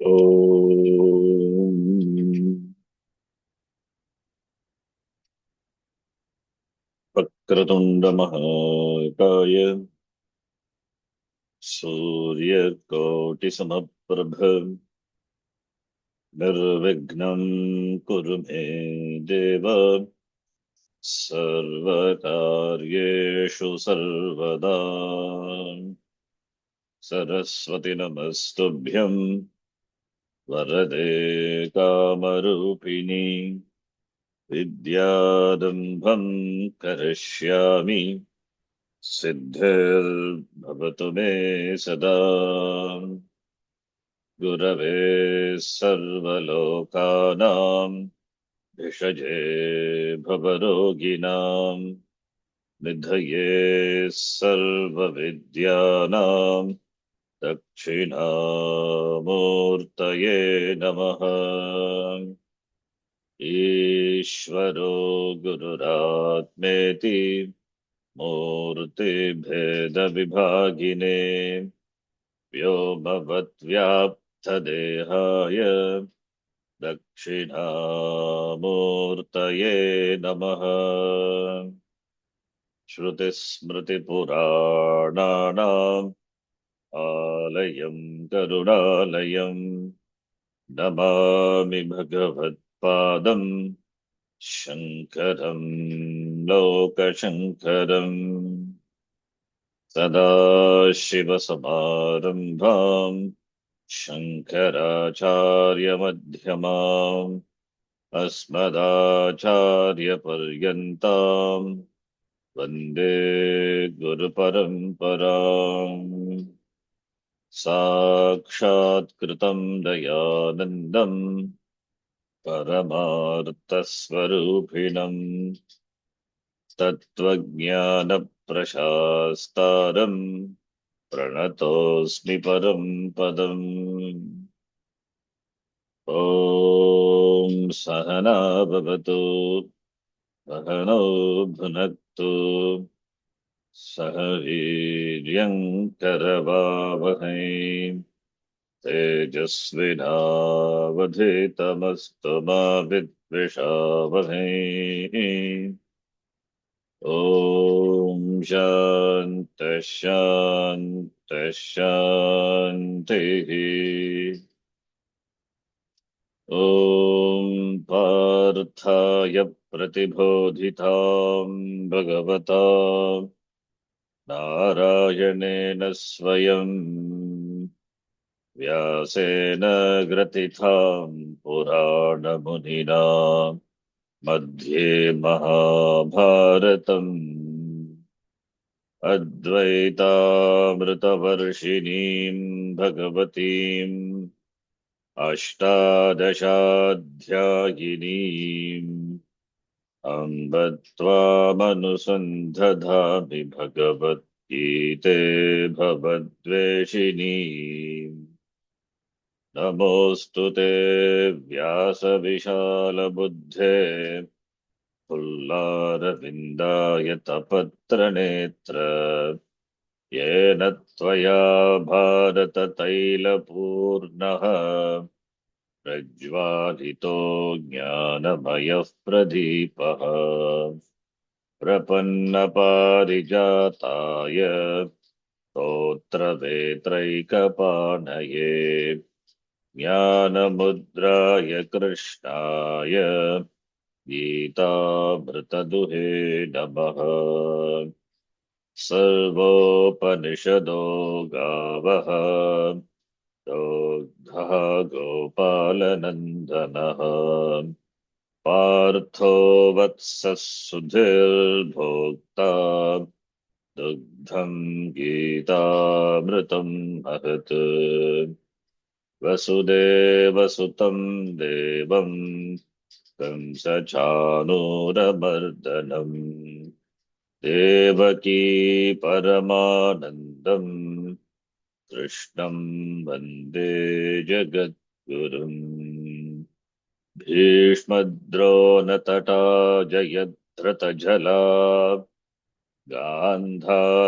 ॐ वक्रतुण्डमहाकाय सूर्यकोटिसमप्रभ निर्विघ्नं कुरु मे देव सर्वकार्येषु सर्वदा सरस्वति नमस्तुभ्यं वरदे कामरूपिणि विद्यारम्भं करिष्यामि सिद्धिर्भवतु मे सदा गुरवे सर्वलोकानां भिषजे भवरोगिणां निधये सर्वविद्यानां दक्षिणामूर्तये नमः। ईश्वरो गुरुरात्मेति मूर्तिभेदविभागिने व्योमवद्व्याप्तदेहाय दक्षिणामूर्तये नमः। श्रुतिस्मृतिपुराणानाम् आलयं करुणालयं नमामि भगवत्पादं शङ्करं लोकशङ्करम्। सदाशिवसमारम्भाम् शङ्कराचार्यमध्यमाम् अस्मदाचार्यपर्यन्ताम् वन्दे गुरुपरम्पराम्। साक्षात्कृतं दयानन्दं परमार्थस्वरूपिणम् तत्त्वज्ञानप्रशास्तारम् प्रणतोऽस्मि परं पदम्। ॐ सहना भवतु सहनौ भुनक्तु सह वीर्यं करवावहै तेजस्विनावधीतमस्तु मा विद्विषावहै। ॐ शान्तिः शान्तिः शान्तिः। ॐ पार्थाय प्रतिबोधितां भगवता नारायणेन स्वयं व्यासेन ग्रथितां पुराणमुनिना मध्ये महाभारतम् अद्वैतामृतवर्षिणीं भगवतीम् अष्टादशाध्यायिनीम् अम्ब त्वामनुसन्धधामि भगवद्गीते भवद्वेषिणीम्। नमोऽस्तु ते व्यासविशालबुद्धे फुल्लारविन्दायतपत्रनेत्र येन त्वया भारततैलपूर्णः प्रज्वालितो ज्ञानमयः प्रदीपः प्रपन्नपारिजाताय स्तोत्रवेत्रैकपाणये ज्ञानमुद्राय कृष्णाय गीतामृतदुहे नमः। सर्वोपनिषदो गावः दोग्धः गोपालनन्दनः पार्थो वत्सः सुधीर्भोक्ता दुग्धं गीतामृतं महत्। वसुदेवसुतं देवं कंसचाणूरमर्दनम् देवकी परमानन्दम् कृष्णं वन्दे जगद्गुरुम्। भीष्मद्रोणतटा जयद्रथजला गान्धारनीलोत्पला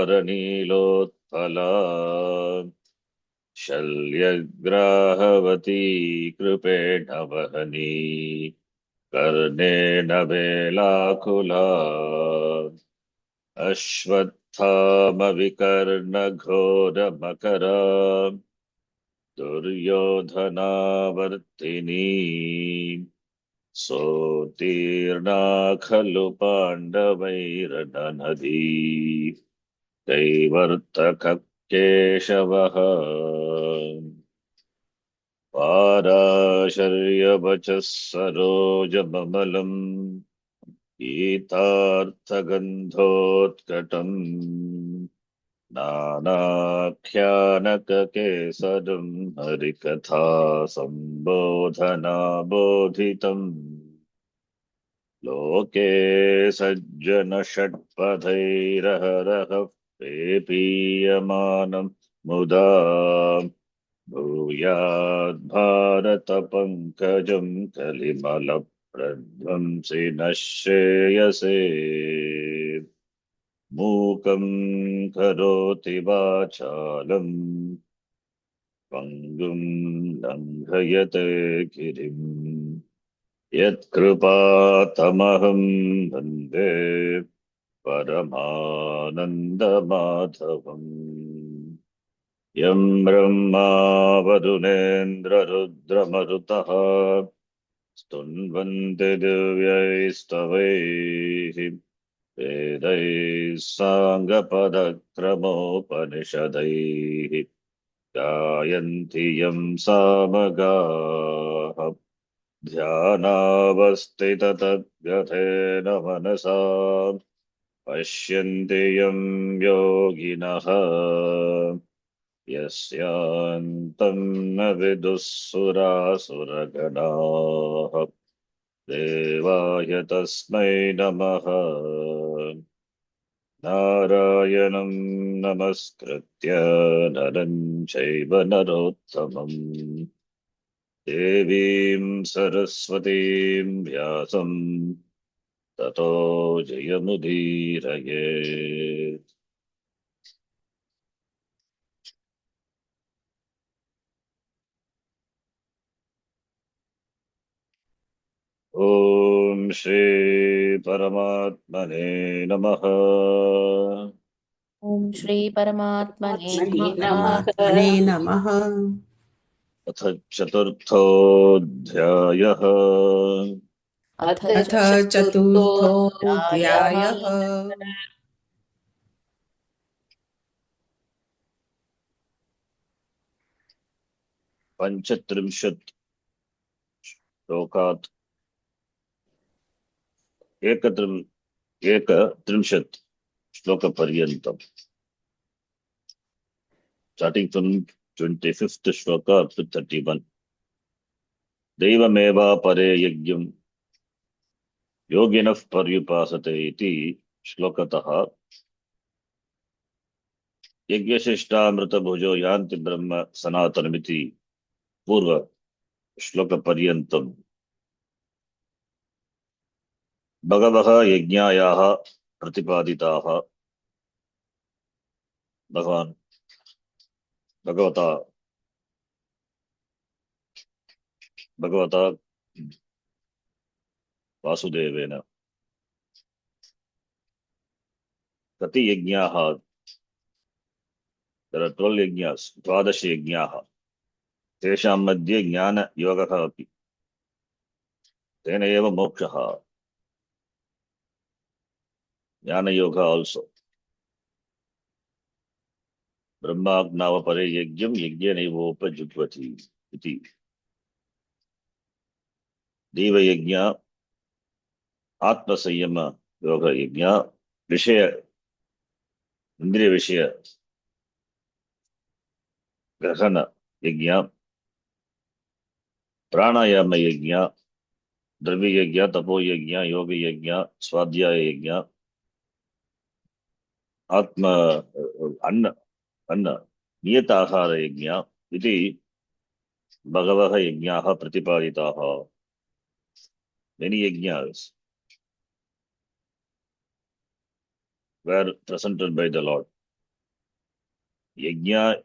शल्यग्राहवती कृपेण वहनी कर्णेन वेलाकुला अश्वत्थामविकर्णघोरमकरा दुर्योधनावर्तिनी सोत्तीर्णा खलु पाण्डवैरननदी कैवर्तकः केशवः पाराशर्यवचः सरोजममलम् गीतार्थगन्धोत्कटम् नानाख्यानककेसरम् हरिकथा सम्बोधनाबोधितम् लोके सज्जनषट्पथैरहरः पेपीयमानम् मुदा भूयाद्भारतपङ्कजम् कलिमलप्रध्वंसि नः श्रेयसे मूकम् करोति वाचालम् पङ्गुम् लङ्घयते गिरिम् यत्कृपातमहं वन्दे परमानन्दमाधवम् यं ब्रह्मा वरुणेन्द्ररुद्रमरुतः स्तुन्वन्ति दिव्यैस्तवैः वेदैः साङ्गपदक्रमोपनिषदैः गायन्ति यं सामगाः ध्यानावस्थिततद्गतेन मनसा पश्यन्ति यं योगिनः यस्यान्तं न विदुःसुरासुरगणाः देवाय तस्मै नमः नारायणं नमस्कृत्य नरं चैव नरोत्तमम् देवीं सरस्वतीं व्यासं ततो जयमुदीरये। ॐ श्री परमात्मने नमः। ॐ श्री परमात्मने नमः। नमः। अथ चतुर्थोऽध्यायः अथ अथ चतुर्थोऽध्यायः पञ्चत्रिंशत् श्लोकात् एकत्रिंशत् श्लोकपर्यन्तम् स्टार्टिंग फ्रॉम 25th श्लोक अप टू 31। दैवमेवापरे यज्ञं योगिनः पर्युपासते इति श्लोकतः यज्ञशिष्टामृतभुजो यान्ति ब्रह्म सनातनमिति पूर्व श्लोकपर्यन्तं भगवः यज्ञायाः प्रतिपादिताः भगवान् भगवता वासुदेवेन कति यज्ञाः, there are 12 यज्ञाः, 12 यज्ञाः, तेषां मध्ये ज्ञानयोगः अपि, तेन एव मोक्षः, ज्ञानयोगः आल्सो। ब्रह्माज्ञावपरे यज्ञं यज्ञेनैवोपजुह्वति इति। देवयज्ञ, आत्मसंयम योग यज्ञ, विषय इंद्रिय विषय ग्रहण यज्ञ, प्राणायाम यज्ञ, द्रव्य यज्ञ, तपो यज्ञ, योग यज्ञ, स्वाध्याय यज्ञ, आत्म अन्न अन्न नियत आहार यज्ञ इति बहवः यज्ञाः प्रतिपादिताः। Many yajnas were presented by the Lord. Yajna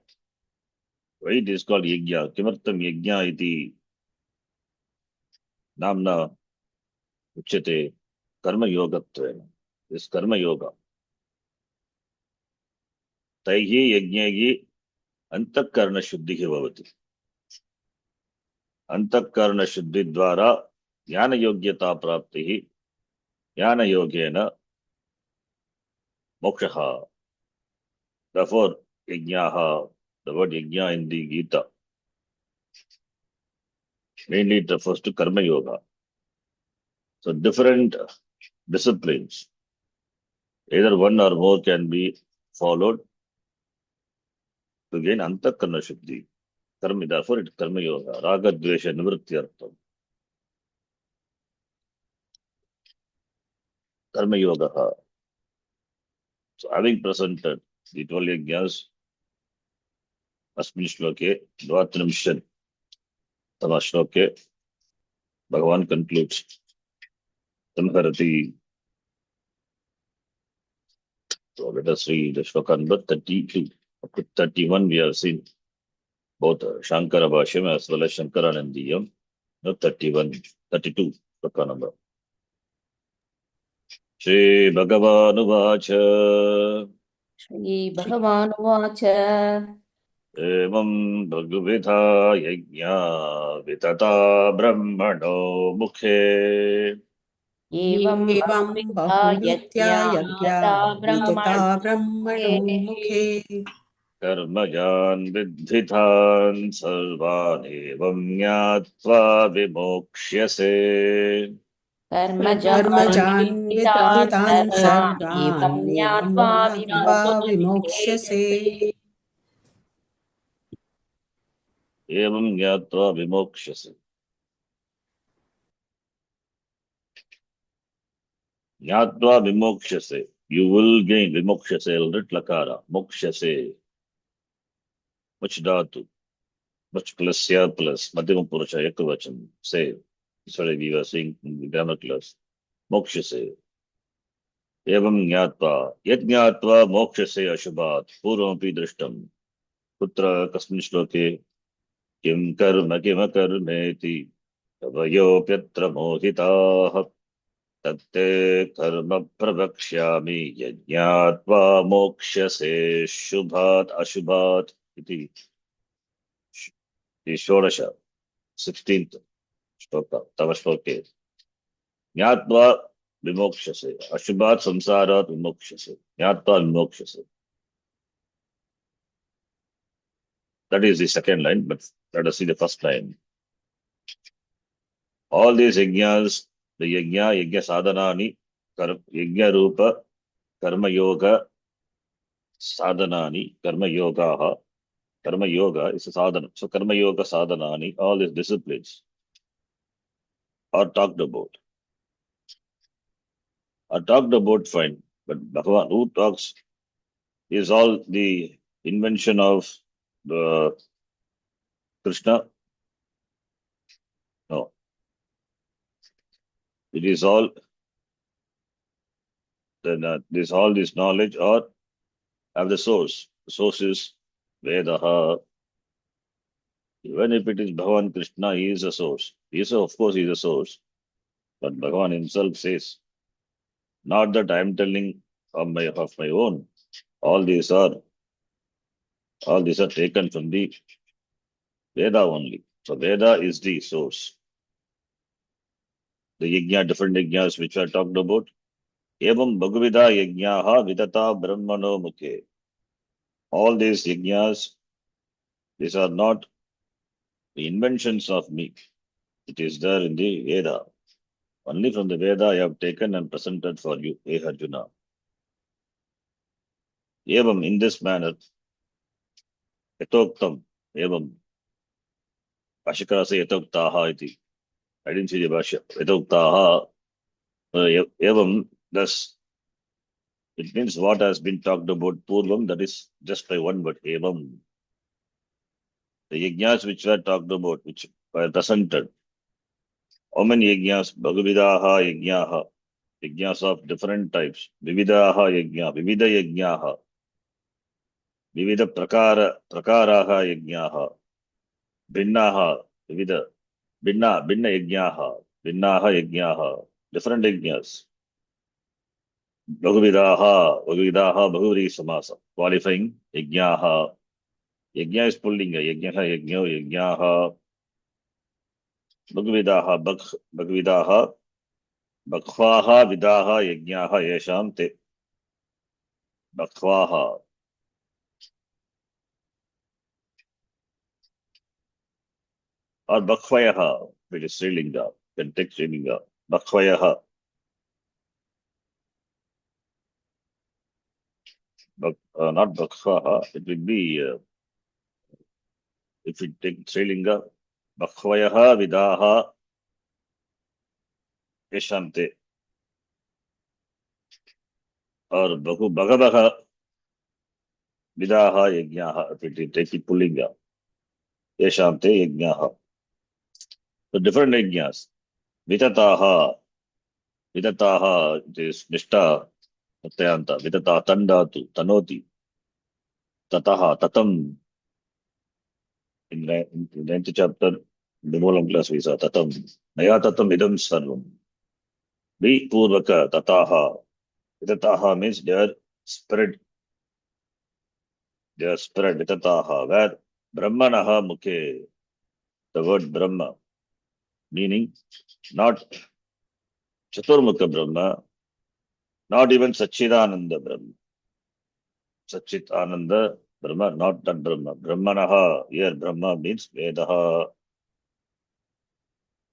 Why it is called yajna? Kimartam yajna iti namna uchyate karma yogatvena. This karma yoga. Taihi yajnaihi antakarna shuddhihi bhavati. अंतःकरण शुद्धि द्वारा ज्ञान योग्यता प्राप्ति ही ज्ञान योगेन मोक्षः. Therefore, yajnaha, the word yajna in the Gita, mainly it refers to karma yoga. So different disciplines, either one or more, can be followed to gain antakarna shuddhi. Karma, therefore, it's karma yoga. Raga dvesha nivrityartham. Karma yoga. So having presented the 12 yajnas, अस्मिन् श्लोके 12 तम श्लोके भगवान concludes Samharati. So let us read the shloka number 32 up to 31. We have seen both Shankara Bhashyam as well as Shankaranandiyam. No, 31, 32 shloka number. Shri Bhagavan श्रीभगवानुवाच Evam Bhagavidha Yajna Vitata Brahmano Mukhe एवं एवं बहुविधा बहुरीत्या यज्ञा यज्ञा यथा वितता ब्रह्मणो ब्रह्मणो मुखे कर्मजान् विद्धितान् सर्वान् एवं ज्ञात्वा विमोक्ष्यसे. कर्मजान् कर्मजान् विद्धितान् विद्धितान् सर्वान् एवं सर्वान् एवं ज्ञात्वा ज्ञात्वा विमोक्ष्यसे. विमोक्ष्यसे एवं ज्ञात्वा विमोक्ष्यसे. ज्ञात्वा विमोक्ष्यसे. You will gain vimokshase, lit lakara, mokshase, much dhatu, much plus ya plus, madhyama purusha, ekavacham, say. Sorry, we were saying in the grammar class. Mokshase. Evam jnatva. Yad jnatva mokshase ashubhat. Purvamapi drishtam. Putra kasmin shloke. Kim karma kima karmeti. Tavayopyatra mohitaha. Tatte karma pravakshyami. Yajnatva mokshase shubhat ashubhat. Iti. Shorasha. 16th shloka. Tava shloke. Jnatva vimokshase. Ashubhat samsarat vimokshase. Jnatva vimokshase. That is the second line, but let us see the first line. All these yajnas, the yajna sadhanani, yajna rupa, karma yoga sadhanani, karma yoga is a sadhana. So karma yoga sadhanani, all these disciplines are talked about. Fine, but Bhagavan who talks is all the invention of Krishna. No. It is all this knowledge or have the source. The source is Vedaha. Even if it is Bhagavan Krishna, he is a source. Of course, he is a source. But Bhagavan himself says, not that I am telling of my own. All these are taken from the Veda only. So Veda is the source. The yajna, different yajnas which are talked about. Evam Bhagavida yajnaha vidata brahmano mukhe. All these yajnas, these are not the inventions of me. It is there in the Veda. Only from the Veda I have taken and presented for you, E Arjuna. Evam, in this manner, yatoktam, evam, Bhashyakara say yatoktaha iti. I didn't see the Bhashya. Yatoktaha, evam, thus, it means what has been talked about Purvam, that is just by one word, evam. The yajnas which were talked about, which were presented. How many yajnas? Bhagavidaha yajnaha. Yajnas of different types. Vividaha yajna. Vivida yajnaha. विविध प्रकाराः यज्ञाः भिन्नाः विविध भिन्न यज्ञाः भिन्नाः यज्ञाः different यज्ञास् बहुविधाः बहुव्रीहि समास क्वालिफैंग यज्ञाः यज्ञ is pulling यज्ञः यज्ञो यज्ञाः बहुविधाः बह्वाः विधाः यज्ञाः येषां ते बह्वाः और बह्वयः which is Srilinga can take Srilinga बह्वयः not बह्वाः it will be if we take Srilinga बह्वयः विधाः येषां ते और बहवः विधाः यज्ञाः if we take it pulling येषां ते यज्ञाः so different यज्ञास् वितताः it is निष्ठा प्रत्ययान्त वितता तण्डातु तनोति ततः ततं in 9th chapter Nimolam class we saw tatam maya tatam idam sarvam vi purvaka tataha means they are spread vitataha where brahmanaha mukhe the word brahma meaning not chaturmukha brahma not even Satchidananda brahma Satchit Ananda Brahma, not that Brahma. Brahmanaha, here Brahma means Vedaha.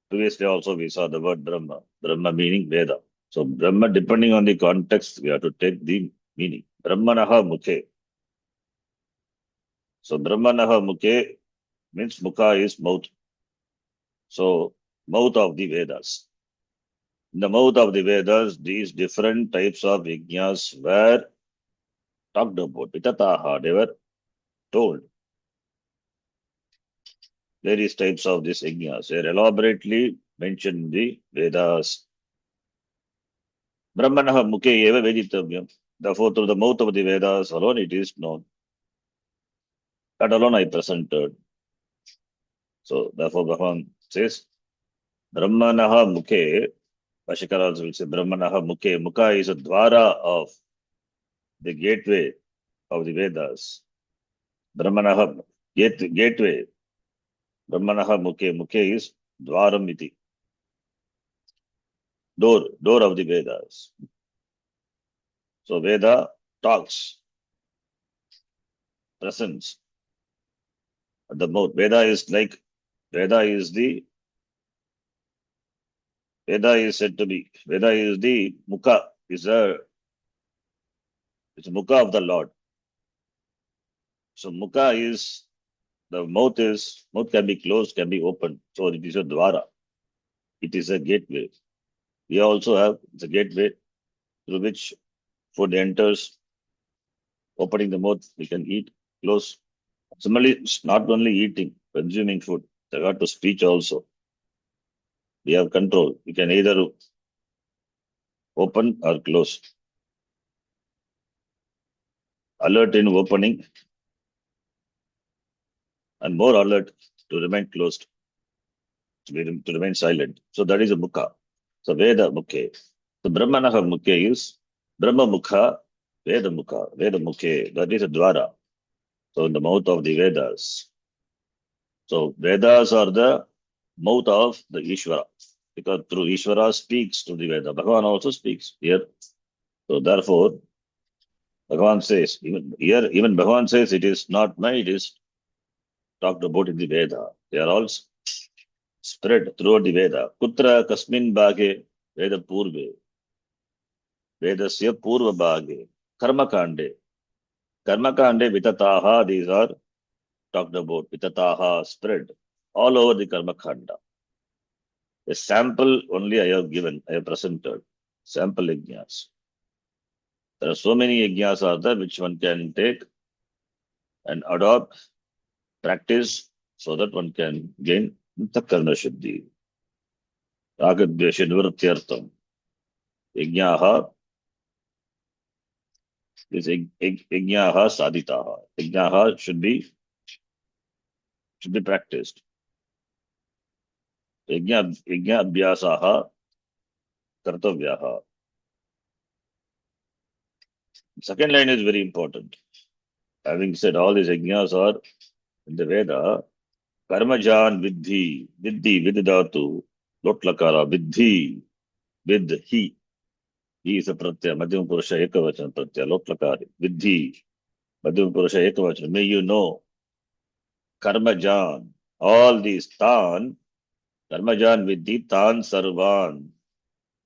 Previously also we saw the word Brahma. Brahma meaning Veda. So Brahma, depending on the context, we have to take the meaning. Brahmanaha Mukhe. So Brahmanaha Mukhe means Mukha is mouth. So mouth of the Vedas. In the mouth of the Vedas, these different types of yajnas were talked about. Vitataha, they were told. Various types of these yajnas are elaborately mentioned in the Vedas. Brahmanaha mukhe eva veditavyam. Therefore, through the mouth of the Vedas alone it is known. That alone I presented. So, therefore, Bhagavan says, Brahmanaha mukhe, Bhashyakara will say, Brahmanaha mukhe. Mukha is a dwara of the gateway of the Vedas. Brahmanaha gateway. Brahmanaha mukhe. Mukhe is dwaram iti. Door of the Vedas. So Veda talks, presence at the mouth. Veda is said to be, Veda is the Mukha, it's Mukha of the Lord. So Mukha is, the mouth can be closed, can be opened. So it is a dwara. It is a gateway. We also have the gateway through which food enters. Opening the mouth, we can eat, close. Similarly, it's not only eating, consuming food, they got to speech also. We have control. We can either open or close. Alert in opening and more alert to remain closed, to remain silent. So that is a Mukha. So Veda Mukhe. So Brahmanaha Mukhe is Brahma Mukha, Veda Mukhe. That is a dwara. So in the mouth of the Vedas. So Vedas are the mouth of the Ishvara. Because through Ishvara speaks to the Veda. Bhagavan also speaks here. So therefore, Bhagavan says, even Bhagavan says it is not mine, it is talked about in the Veda. They are all spread throughout the Veda. Kutra kasmin bhage Veda purve. Vedasya purva bhage. Karma kande vitataha, these are talked about. Vitataha spread all over the Karma Khanda. A sample only I have given, I have presented. Sample yajnas. There are so many yajnas are there which one can take and adopt, practice, so that one can gain Karma Shuddhi. Ragadvesha Nivrityartham. Yajnaha This yajnaha saditaha. Yajnaha should be practiced. Yajna abhyasaha kartavyaha. Second line is very important. Having said all these yajnas are in the Veda, karmajan vidhi, vidhatu, lotlakara, vidhi, vidhi. He is a pratyaya, madhyam purusha ekavachana pratyaya, lotlakari, vidhi, madhyam purusha ekavachana. May you know, karmajan, all these tan, karmajan vidhi, tan sarvan,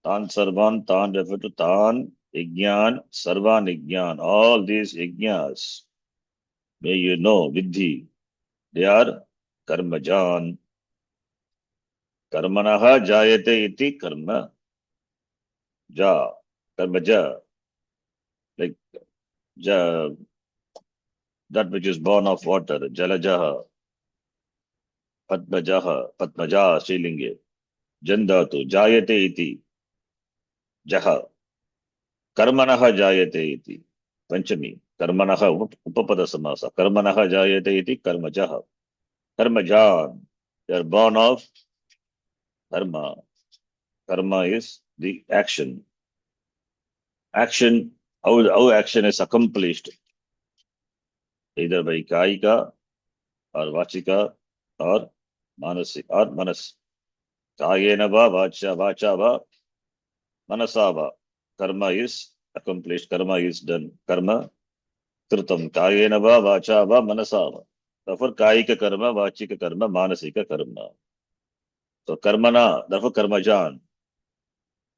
tan refer to tan, yajnan, sarvan yajnan, all these yajnas. May you know, vidhi, they are karmajan. Karmanaha jayate iti karma. Ja, karmaja. Like ja, that which is born of water. Jalajaha. Patmajaha. Patmaja, Srilinge. Jandatu. Jayate iti. Jaha. Karmanaha jayate iti. Panchami. Karmanaha upapada samasa. Karmanaha jayate iti karmajaha. Karmajan. They are born of karma. Karma is the action. Action, how action is accomplished, either by kaika or vachika or manasi or manas. Kayena va vacha va manasa va. Karma is accomplished. Karma is done. Karma kritam. Kayena va vacha va manasa va. Therefore, kaika karma, vachika karma, manasika karma. So karmana, therefore karmajan.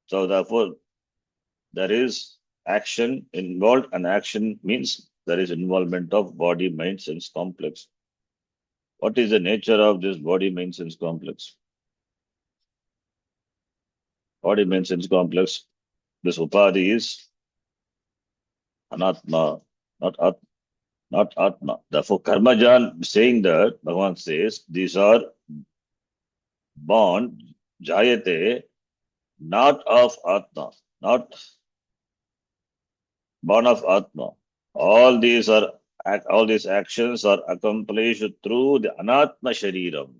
So therefore, there is action involved, and action means there is involvement of body, mind, sense complex. What is the nature of this body, mind, sense complex? Body, mind, sense complex. This upadhi is anatma, not atma. Therefore, karmajan saying that, Bhagavan says, these are born, jayate, not of atma, not born of atma. All these actions are accomplished through the anatma shariram.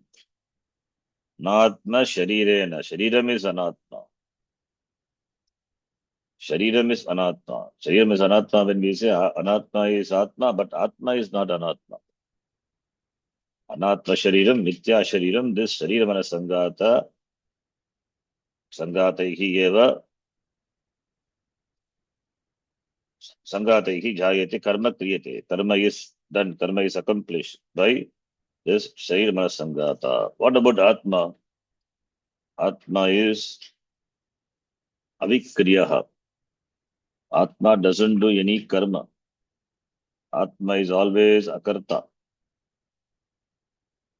Anatma sharirena. Shariram is anatma. Shariram is anatma. Shariram is anatma when we say anatma is atma, but atma is not anatma. Anatma shariram, nitya shariram, this shariramana sangata, sangataihi eva, sangataihi jayate karma kriyate. Karma is done, karma is accomplished by this shariramana sangata. What about atma? Atma is avikriyaha. Atma doesn't do any karma. Atma is always akarta.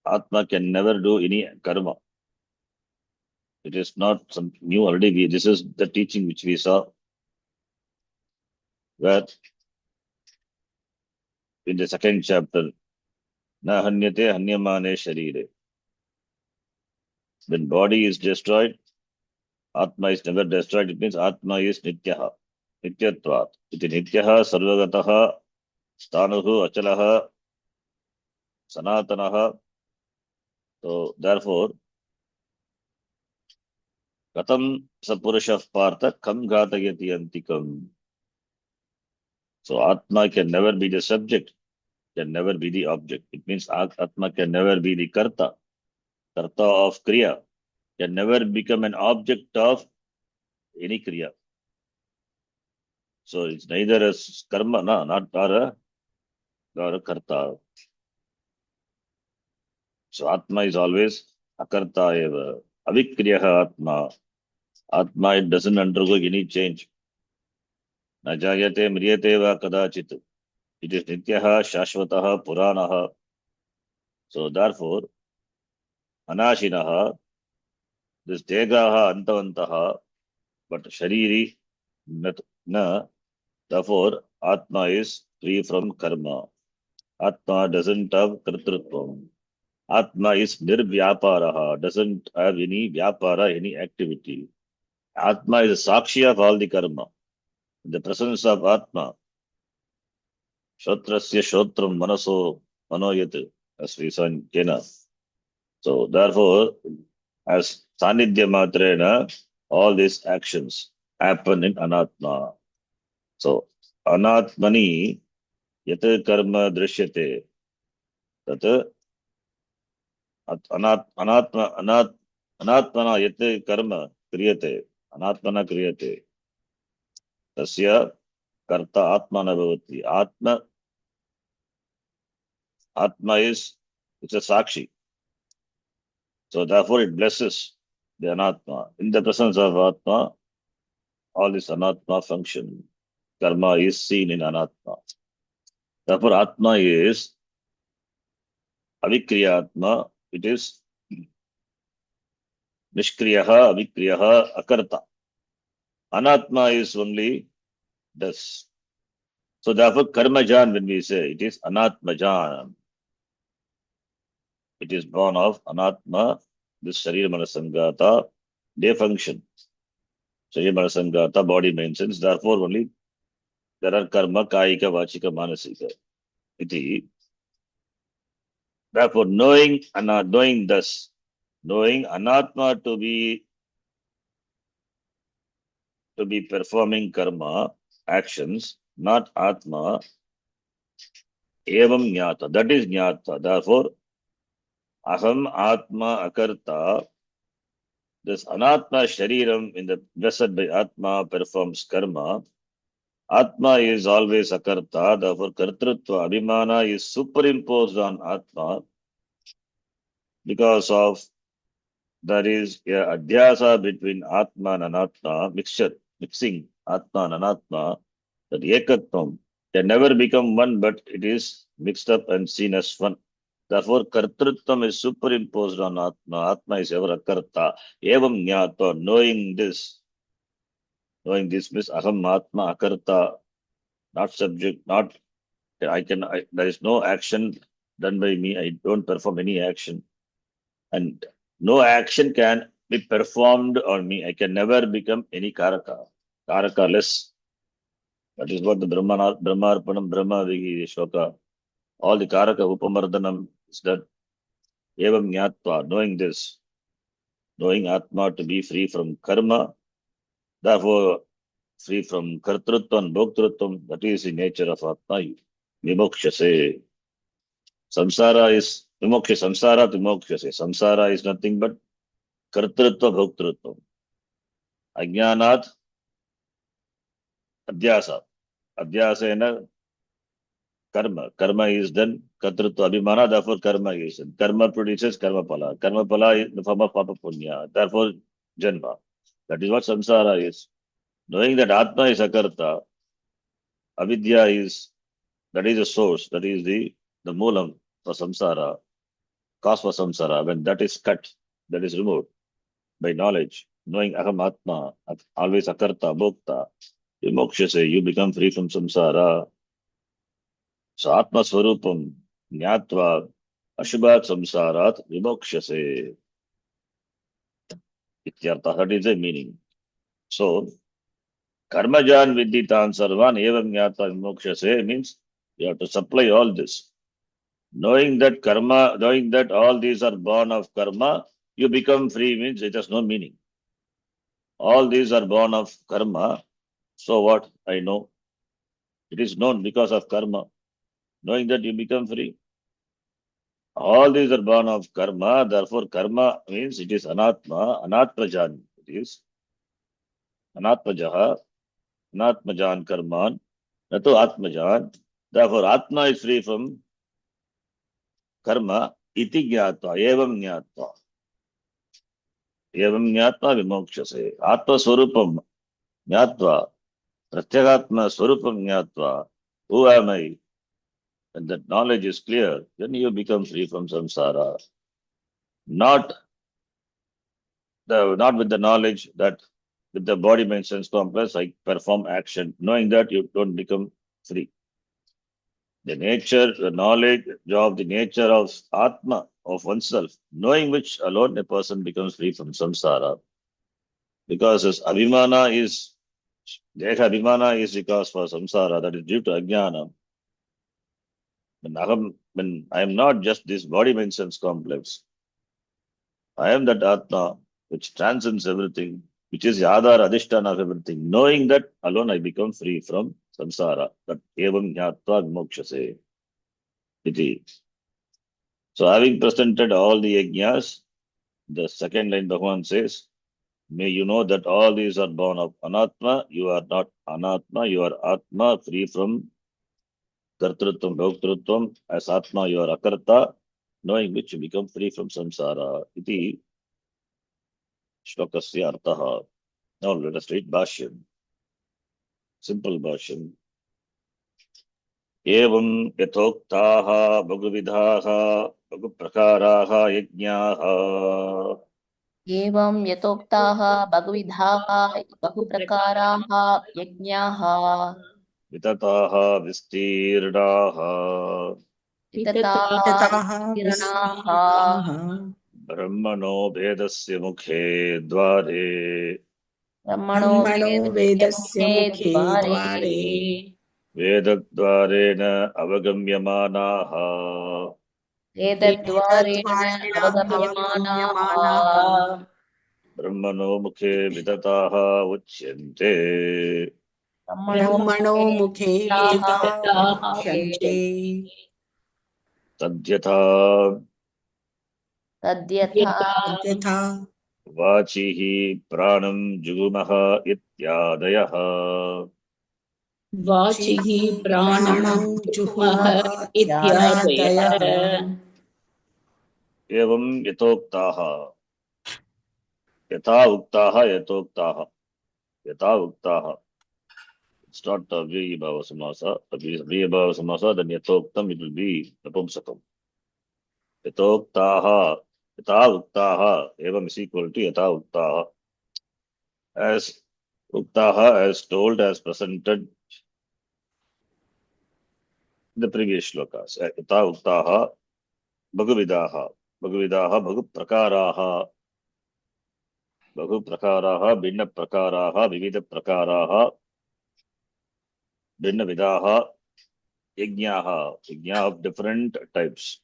Atma can never do any karma. It is not something new already. This is the teaching which we saw, where in the second chapter, na hanyate hanyamane sharire. When body is destroyed, Atma is never destroyed. It means Atma is nityaha, nityatvat. Iti nityaha, sarvagataha, stanuhu, achalaha, sanatanaha. So therefore, katam sapurusha partha kam gatayati antikam. So Atma can never be the subject, can never be the object. It means Atma can never be the karta of kriya, can never become an object of any kriya. So it's neither a karma, not or a karta. So Atma is always akarta eva. Avikriyaha Atma. Atma, it doesn't undergo any change. Na jayate mriyate va kadachit. It is nityaha, shashvataha, puranaha. So therefore, anashinaha, this degaha antavantaha, but shariri na. Therefore, Atma is free from karma. Atma doesn't have kartrutvam. Atma is nirvyaparaha, doesn't have any vyapara, any activity. Atma is a sakshi of all the karma. In the presence of Atma, Shotrasya Shotram Manaso Manoyat, as we saw in Kena. So therefore, as Sanidhya Matrena, all these actions happen in Anatma. So Anatmani Yat Karma Drishyate. Tat Anatmana Yat Karma Kriyate. Anatmana Kriyate. Tasya Karta Atmana Bhavati. Atma is, it's a Sakshi. So therefore it blesses the Anatma. In the presence of Atma, all this Anatma function, karma is seen in Anatma. Therefore Atma is Avikriya Atma, it is Nishkriyaha, Avikriyaha, Akarta. Anatma is only does. So therefore Karmajan, when we say, it is Anatmajan. It is born of Anatma, this Sharira Manasangata, they function. Sharira Manasangata, body mentions, therefore only there are karma, kaika, vachika, manasika. Iti. Therefore, knowing thus, knowing Anatma to be performing karma, actions, not Atma, evam jnata. That is jnata. Therefore, aham Atma akarta. This Anatma Shariram in the blessed by Atma performs karma. Atma is always akarta. Therefore, kartrutva, abhimana is superimposed on Atma because of there is a adhyasa between Atma and Anatma, mixing Atma and Anatma, that ekatvam can never become one, but it is mixed up and seen as one. Therefore, kartrutvam is superimposed on Atma. Atma is ever a karta. Evam jnata, knowing this means aham Atma akarta, not subject, not, there is no action done by me. I don't perform any action. And no action can be performed on me. I can never become any karaka. Karaka less. That is what the Brahmarpanam, Brahma Vigi Shoka. All the karaka upamardhanam is that evam jnatva, knowing this, knowing Atma to be free from karma, therefore free from kartrutva and bhoktrutvam, that is the nature of Atma. Vimokshase. Samsara is samsara vimokshase. Samsara is nothing but kartrutva bhoktrutvam. Ajnanat Adhyasa. Adhyasena karma. Karma is done. Kartrutva abhimana, therefore karma is done. Karma produces karma pala. Karma pala is the form of papa punya. Therefore janma. That is what samsara is. Knowing that Atma is akarta, avidya is, that is the source, that is the moolam for samsara, cause for samsara. When that is cut, that is removed by knowledge, knowing aham Atma, always akarta, bhokta, vimokshase, you become free from samsara. So Atma Swarupam Jnatva Ashubhat Samsarat Vimokshase. Ityartha, that is the meaning. So Karmajan Vidditan Sarvan Evam Jnatva Vimokshase means you have to supply all this. Knowing that all these are born of karma, you become free means it has no meaning. All these are born of karma. So what? I know. It is known because of karma. Knowing that you become free. All these are born of karma, therefore karma means it is anatma, anatmajan. It is anatmajaha, anatmajan karman, natu atmajan. Therefore atma is free from karma, iti jnatva, evam jnatva. Evam jnatva vimokshase. Atma swarupam jnatva, pratyagatma swarupam jnatva. Who am I? When that knowledge is clear, then you become free from samsara. Not with the knowledge that with the body, mind, sense complex, I perform action. Knowing that, you don't become free. The knowledge of the nature of Atma, of oneself, knowing which alone a person becomes free from samsara. Because his abhimana is, Deha abhimana is because for samsara, that is due to ajnana. When I am not just this body, mind, sense complex. I am that Atma which transcends everything, which is Yadhar Adhisthana of everything. Knowing that alone I become free from samsara. That evam jnatva vimokshase. Iti. So having presented all the yajnas, the second line Bhagavan says, may you know that all these are born of Anatma. You are not Anatma, you are Atma, free from Kartrutvam, Bhoktrutvam. As Atma, you are Akarta, knowing which you become free from samsara. Iti Shlokasya Artaha. Now let us read Bhashyam. Simple Bhashyam. Evam yatoktaha bhaguvidhaha bhaguprakaraha yajnaha एवं यतोक्ताः बहुविधाः बहुप्रकाराः यज्ञाः vitataha vistirdaha वितताः वितताः विस्तीर्णाः विस्तीर्णाः brahmano vedasya mukhe dvare ब्रह्मणो ब्रह्मणो वेदस्य वेदस्य मुखे मुखे द्वारे द्वारे vedadvarena avagamyamanaha वेदद्वारेण वेदद्वारेण अवगम्यमानाः अवगम्यमानाः brahmano mukhe vitataha uchyante ब्रह्मणो मुखे विदिता उच्यन्ते तद्यथा तद्यथा तद्यथा वाचिः प्राणं जुगुमः इत्यादयः वाचिः प्राणं प्राणं जुह्मः जुहुमः इत्यादयः एवं यथोक्ताः यथा उक्ताः यथोक्ताः यथा उक्ताः. It's not Avyayabhava Samasa. Avyayabhava Samasa, then yatoktam, it will be Napumsakam. Yatoktaha, yatha uktaha, evam is equal to yatha uktaha. As uktaha, as told, as presented in the previous shlokas. Yatha uktaha, bhaguvidaha, bhaguvidaha, bhaguprakaraha, bhaguprakaraha, binna prakaraha, vivida prakaraha, binna vidaha, yajnaha, yajna of different types.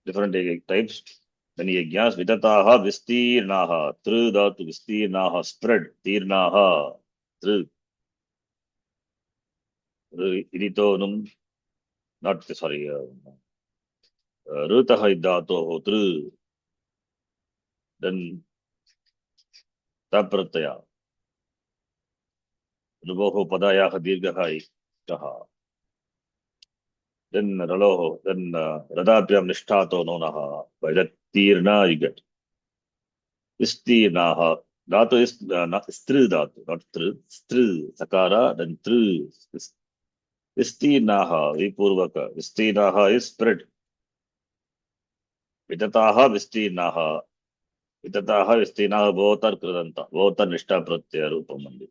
Different types. Many yajnas, vidataha, vistirnaha, through dhatu, vistirnaha, spread, tirnaha, through. Iritonum, not, sorry, rutaha iddato, through. Then, taprataya. Ruboho padayaha dirgaha ikaha. Then raloho, then radapyam nishtato nonaha. By that tirna you get. Vistirnaha. Dhatu is stru dhatu, not through. Stru, sakara, then through. Vistirnaha, vipurvaka. Vistirnaha is spread. Vitataha, vistirnaha. Vitataha, vistirnaha, both are kridanta. Both are nishta pratyaya rupamandi.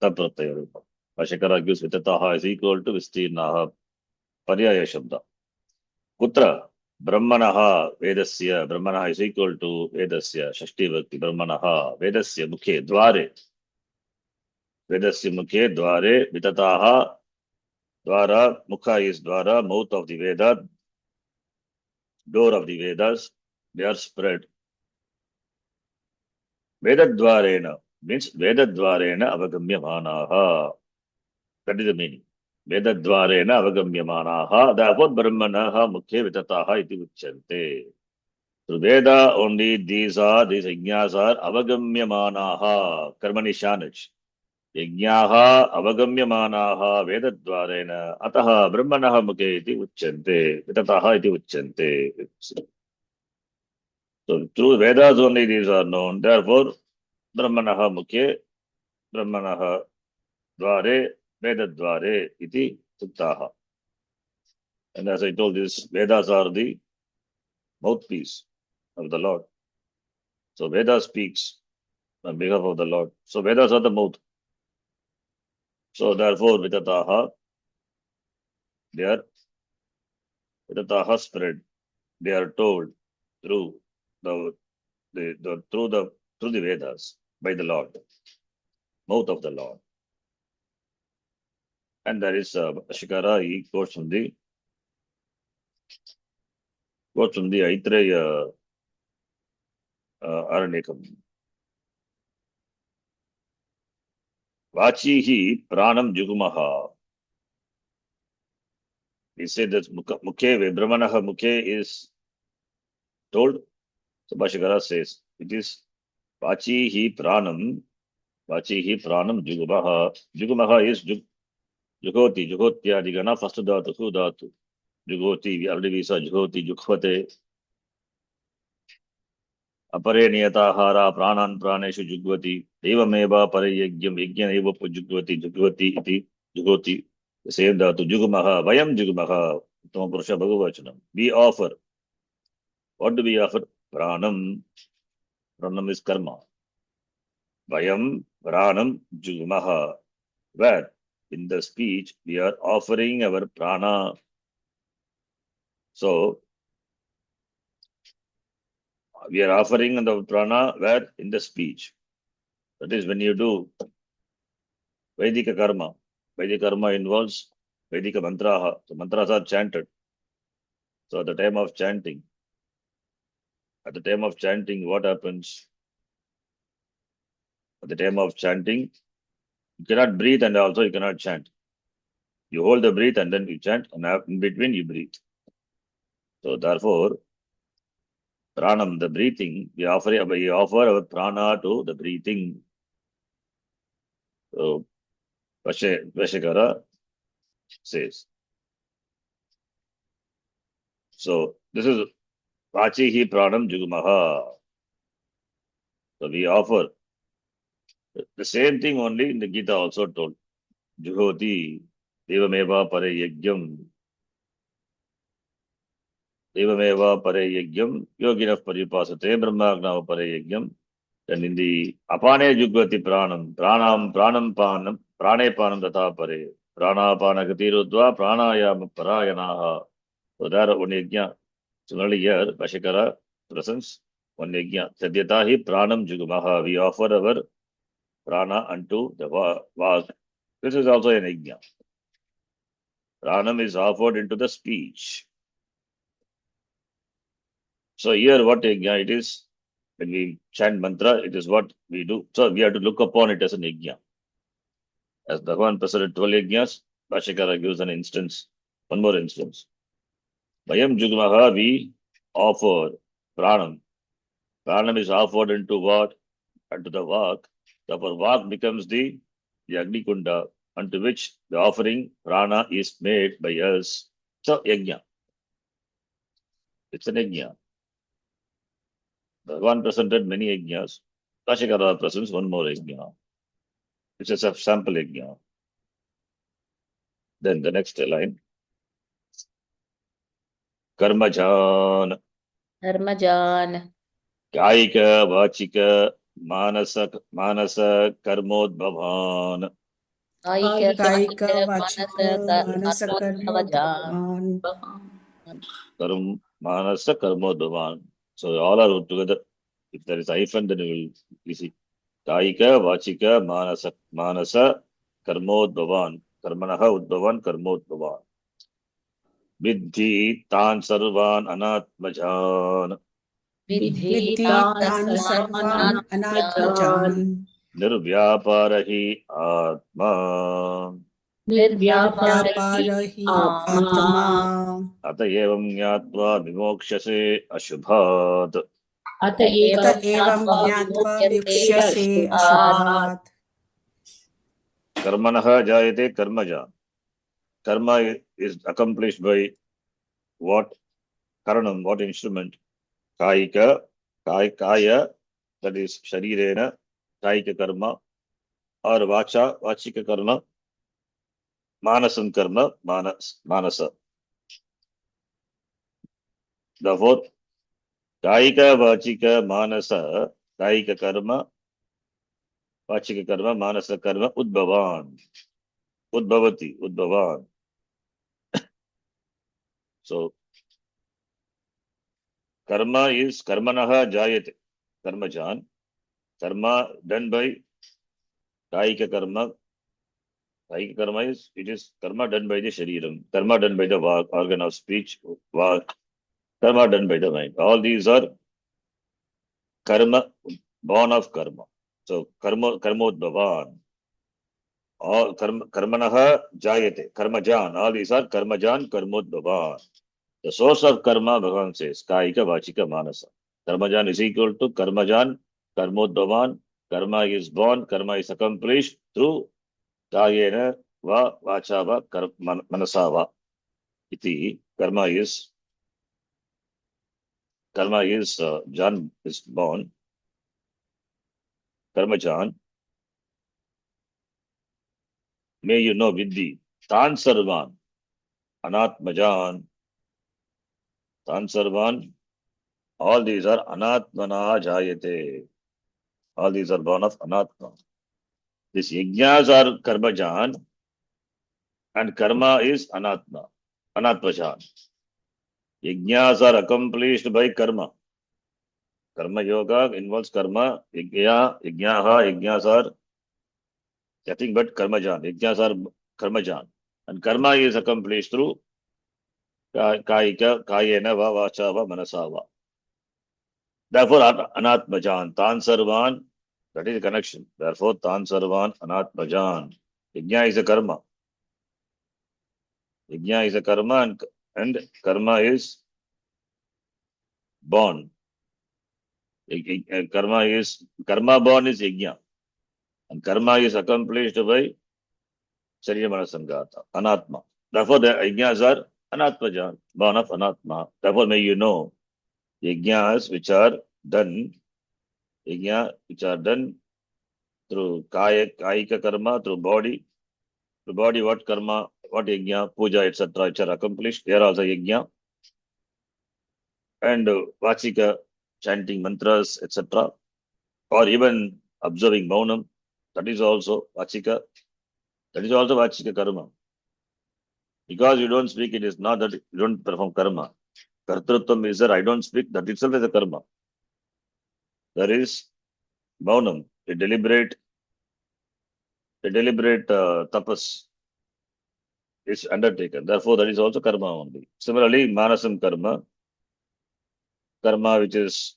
Tapratyaya rupa. Bhashyakara gives vitataha is equal to vistirnaha. Paryaya shabda. Kutra? Brahmanaha vedasya. Brahmanaha is equal to vedasya. Shashti vakti. Brahmanaha vedasya mukhe dvare. Vedasya mukhe dvare. Vitataha dvara. Mukha is dvara. Mouth of the Veda. Door of the Vedas. They are spread. Vedadvarena means Vedadvarena avagamyamanaha. That is the meaning. Vedadvarena avagamyamanaha. Therefore, Brahmanaha mukhe vitataha iti uchyante. Through Veda only these yajnas are avagamyamanaha. Karmani shanach. Yajnaha avagamyamanaha Vedadvarena. Ataha Brahmanaha mukhe iti uchyante. Vitataha iti uchyante. So through Vedas only these are known. Therefore, Brahmanaha mukhe, Brahmanaha dvare, Vedadvare iti suktaha. And as I told this, Vedas are the mouthpiece of the Lord. So Veda speaks on behalf of the Lord. So Vedas are the mouth. So therefore, Vitataha, they are Vitataha spread. They are told through the Vedas by the Lord, mouth of the Lord. And there is Shikara, he quotes from the Aitreya Aranyakam. Vachihi pranam jugumaha. He said that Mukhe, Brahmanaha Mukhe is told. So Bhashikara says, it is Vachihi pranam jugumaha. Jugumaha is Jugoti, Jugotya, Digana, first dhatu, who dhatu. Jugoti, we already saw Jugoti, Jukhvate. Apare niyatahara pranan praneshu jugvati devameva pare yajnam yajnaneva jugvati iti jugoti. The same dhatu jugumaha vayam jugumaha uttama purusha bhagavachanam. We offer. What do we offer? Pranam. Pranam is karma. Vayam pranam jugumaha. Where? In the speech we are offering our prana. So we are offering the prana where? In the speech. That is when you do Vedika karma. Vedika karma involves Vedika mantraha. So mantras are chanted. So at the time of chanting, what happens? At the time of chanting, you cannot breathe and also you cannot chant. You hold the breath and then you chant, and in between you breathe. So therefore, pranam, the breathing, we offer our prana to the breathing. So Vashikara says. So this is Vachihi pranam jugumaha. So we offer the same thing only in the Gita also told. Juhoti devameva pare yajnam. Devameva pare yajnam yoginah paripasate brahmagnava pare yajnam. And in the apane jugvati pranam panam prane panam tata pare prana panagatirudva pranayama parayanaha. So there one yajna. Similarly here Vashikara presents one yajna. Sadyatahi pranam jugumaha. We offer our prana unto the vag. This is also an yajna. Pranam is offered into the speech. So here what yajna it is? When we chant mantra, it is what we do. So we have to look upon it as an yajna. As Bhagavan presented 12 yajnas, Bhashikara gives an instance, one more instance. Vayam jugumaha, we offer pranam. Pranam is offered into what? Unto the vak. Therefore, vak becomes the Agni Kunda, unto which the offering prana is made by us. So yajna. It's an yajna. Bhagavan presented many yajnas. Bhashikara presents one more yajna. It's a sample yajna. Then the next line. Karmajan. Dharmajan. Kaika, Vachika, Manasa Karmodbhavan. Kaika vachika manasa karmodvavan. Manasa Karmodbhavan. So all are together. If there is hyphen, then you will see. Kaika, Vachika, Manasa Karmodbhavan. Karmanaha Udbhavan, Karmodbhavan. Vidhi Tan Sarvan Anatmajan. Vidhi tan sarvan anatmajan. Nirvyaparahi Atma. Vyaparahi atma. Atayevam Nyatva Vimokshase Ashubhat. Ata evam jnatva vikshase ashubhat. Karmanaha Jayate Karmaja. Karma is accomplished by what? Karanam, what instrument? Kaya, that is Sharirena, Kaika Karma, or Vachika Karma, Manasam Karma, Manasa. Therefore, Kaika, Vachika, Manasa, Kaika Karma, Vachika Karma, Manasa Karma, Udbhavan. Udbhavan. So, karma is karmanaha jayate. Karmajan. Karma done by kaika karma Kaika karma is, it is karma done by the shariram, karma done by the organ of speech, karma done by the mind. All these are karma, born of karma. So karmodbhavan. All karmanaha jayate, karmajan. All these are karmajan, karmodbhavan. The source of karma, Bhagavan says, kaika, vachika, manasa. Karmajan is equal to karmajan, karmodbhavan. Karma is born, karma is accomplished through kayena va vacha va manasa va. Iti karma is Jan is born, karmajan. May you know Vidhi, Tan Sarvan, Anatmajan, Tan Sarvan, all these are Anatmana Jayate. All these are born of Anatma. These yajnas are Karmajan and karma is Anatma, Anatmajan. Yajnas are accomplished by karma. Karma yoga involves karma, yajnas are nothing but karmajan. Yajnas are karmajan. And karma is accomplished through kayena va vacha va manasa va. Therefore, anatmajan, tan sarvan, that is the connection. Therefore, tan sarvan, anatmajan. Yajna is a karma. Yajna is a karma and karma is born. Karma born is yajna. And karma is accomplished by Sharira Manasangata, Anatma. Therefore, the yajnas are anatmajan, born of anatma. Therefore, may you know yajnas which are done through kaika karma, through body. The body, what karma, what yajna, puja, etc., which are accomplished. They are also yajna. And vachika, chanting mantras, etc., or even observing maunam, that is also vachika. That is also vachika karma. Because you don't speak, it is not that you don't perform karma. Kartrutvam is that I don't speak, that itself is a karma. There is maunam, a deliberate tapas is undertaken. Therefore, that is also karma only. Similarly, manasam karma which is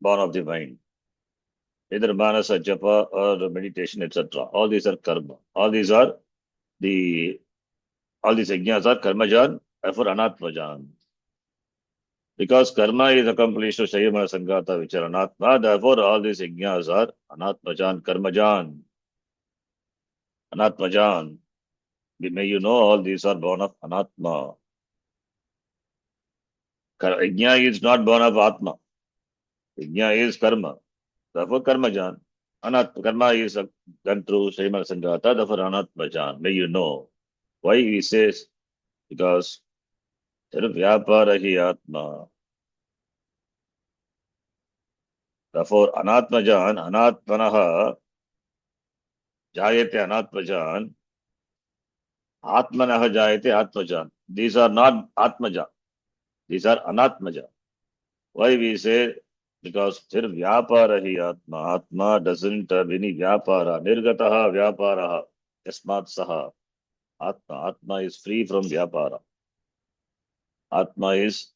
born of the mind. Either manasa, japa, or meditation, etc. All these are karma. All these yajnas are karmajan, therefore anatmajan. Because karma is accomplished to Shayamana Sangata, which are anatma, therefore all these yajnas are anatmajan, karmajan. Anatmajan. May you know all these are born of anatma. Yajna is not born of atma. Yajna is karma. Therefore karmajan. Karma is done through Shayamana Sangata, therefore anatmajan. May you know. Why he says? Because vyapara hi atma. Therefore anatmajan, anatmanaha jayate anatmajan. Atmanaha jayate atmajan. These are not atmaja. These are anatmaja. Why we say? Because vyapara hi atma. Atma doesn't have any vyapara. Nirgataha vyaparaha. Yasmat saha. Atma is free from vyapara. Atma is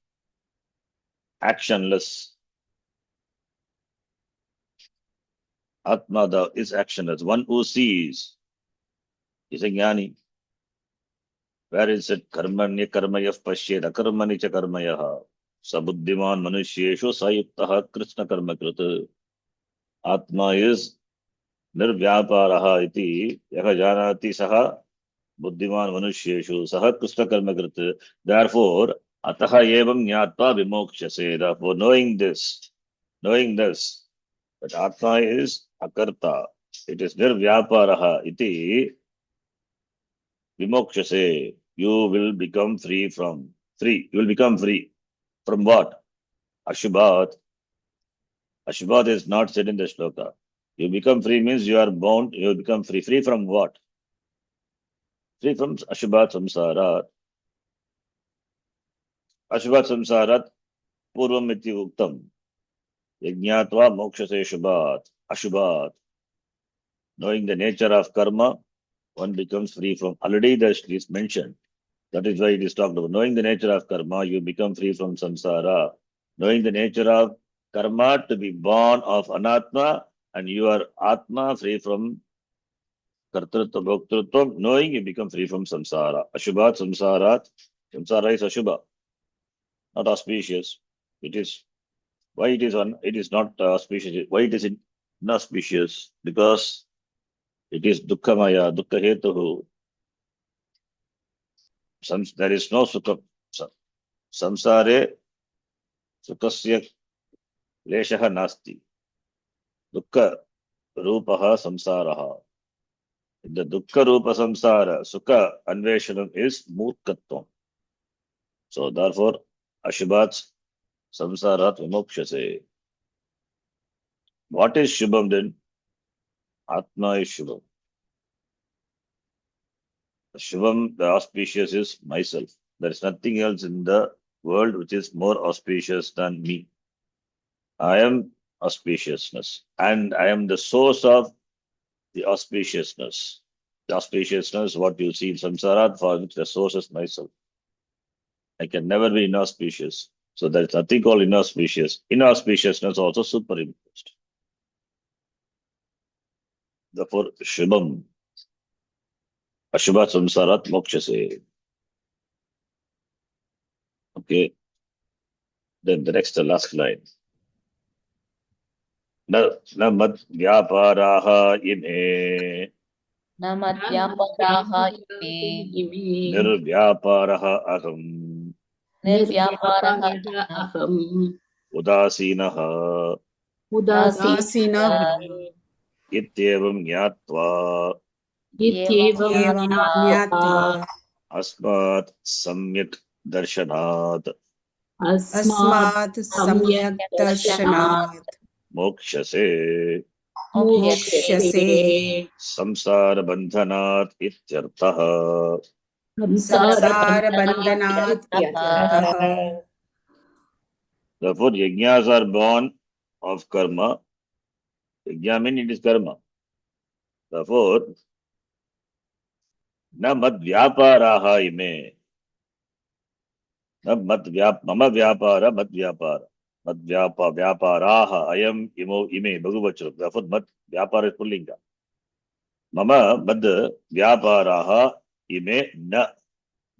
actionless. Atma is actionless. One who sees is a jnani. Where is it? Karmanya karmayah pashyed akarmani cha karmayah. Sabuddhiman manusyeshu sayuktaha krishna karma krita. Atma is nirvyaparaha iti yaha janati saha buddhiman manusyeshu saha krishna karma krita. Therefore, ataha evam jnatva vimokshase. Therefore, knowing this, that Atma is akarta. It is nirvyaparaha iti vimokshase. You will become free. You will become free. From what? Ashubhat. Ashubhat is not said in the shloka. You become free means you are bound, you will become free. Free from what? Free from Ashubhat samsarat. Ashubhat samsarat purvam iti uktam. Yajnatva mokshase shubhat. Ashubhat. Knowing the nature of karma, one becomes free from. Already that is mentioned. That is why it is talked about. Knowing the nature of karma, you become free from samsara. Knowing the nature of karma to be born of anatma, and you are atma, free from kartrutva, bhoktrutva. Knowing you become free from samsara. Ashubhat samsarat. Samsara is ashubha, not auspicious. It is why it is it is not auspicious. Why it is inauspicious? Because it is dukkhamaya, dukkha hetuhu. There is no sukha. Samsare sukasya leshaha nasti. Dukkha rupaha samsaraha. The dukkha rupa samsara, sukha anveshanam is murkatvam. So therefore, ashubhat samsarat vimokshase. What is shubham then? Atma is shubham. Shubham, the auspicious, is myself. There is nothing else in the world which is more auspicious than me. I am auspiciousness, and I am the source of the auspiciousness. The auspiciousness, what you see in samsara, for which the source is myself. I can never be inauspicious. So there is nothing called inauspicious. Inauspiciousness also superimposed. Therefore, shubham. Ashubhat samsarat mokshase. Okay. Then the next, the last line. Na mad vyaparaha ime. न मद्व्यापराः इमे Nirvyaparaha aham. निर्व्यापारः aham Udasinaha. उदासीनः Ityevam jnatva. Ityevam एवं ज्ञात्वा ज्ञात्वा Asmat samyak darshanat. अस्मात् अस्मात् सम्यक् सम्यक् दर्शनात् Mokshase. मोक्ष्यसे Samsara bandhanat ityartah. संसारबन्धनात् इत्यर्थः Therefore, yajnas are born of karma. Yajna means it is karma. Therefore, na mad vyaparaha ime. Na mama vyapara, mad vyapara. Mad vyaparaha. I am imo ime. Bhagavachram. Therefore, mad vyapara is pullinga. Mama mad vyaparaha ime na.